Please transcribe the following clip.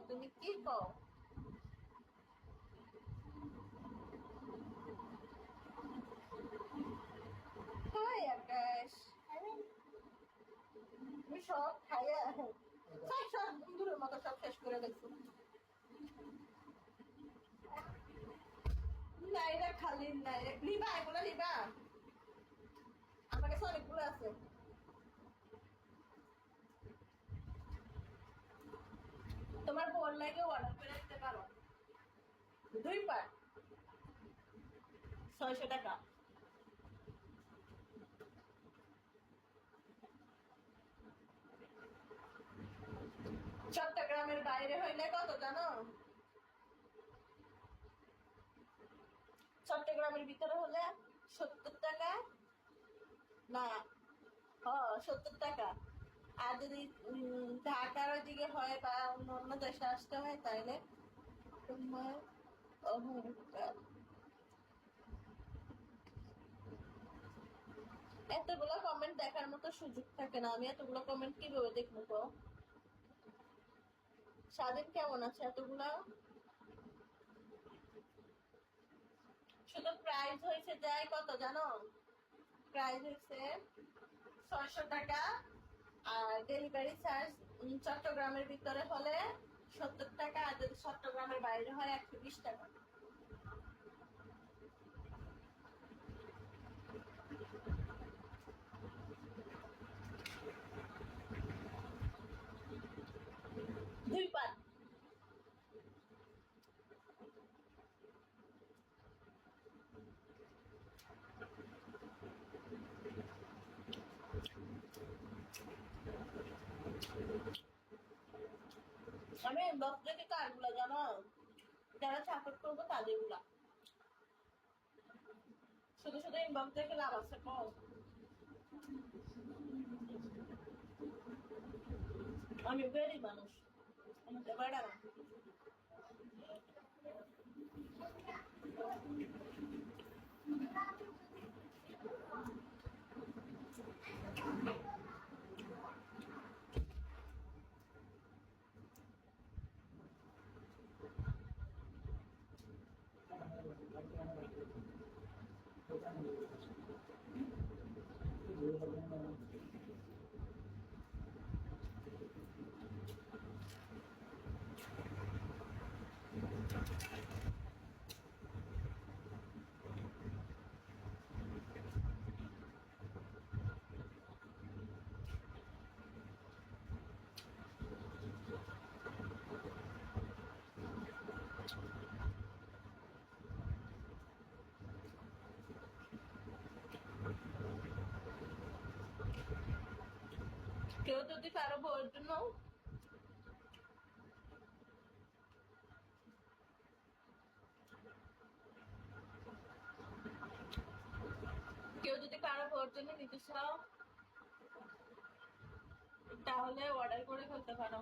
তুমি কি কও? হাই আকাশ, তুমি সব খাইয়া সব বন্ধুরের মতো সব শেষ করে দেখছো। না এটা খালি না, নিবা এগুলো নিবা, আমার কাছে অনেকগুলো আছে। তোমার বোন লাগে অর্ডার করে দিতে পারো, 2 পার 600 টাকা। চট্টগ্রামের বাইরে হইলে কত জানো? চট্টগ্রামের ভিতরে হলে 70 টাকা। না, 70 টাকা। আর যদি ঢাকার ওইদিকে হয় বা অন্য অন্য দেশে আসতে হয় তাইলে তোমার এতগুলো কমেন্ট দেখার মতো সুযোগ থাকে না, আমি এতগুলো কমেন্ট কিভাবে দেখবো তো? স্বাধীন কেমন আছে এতগুলা? শুধু প্রাইস হয়েছে যাই কত জানো? প্রাইস হয়েছে 600 টাকা। আর ডেলিভারি চার্জ চট্টগ্রামের ভিতরে হলে 70 টাকা, আর যদি চট্টগ্রামের বাইরে হয় 120 টাকা। দুই পাত। আমি ইনবক্স দেখে কারগুলা জানো, যারা সাপোর্ট করবো তাদের গুলা। শুধু শুধু ইনবক্স দেখে লাভ আছে কম। আমি গরিব মানুষ, আমাকে বেড়া না। কেউ যদি কারো বউয়ের জন্য নিতে চাও তাহলে অর্ডার করে ফেলতে পারো।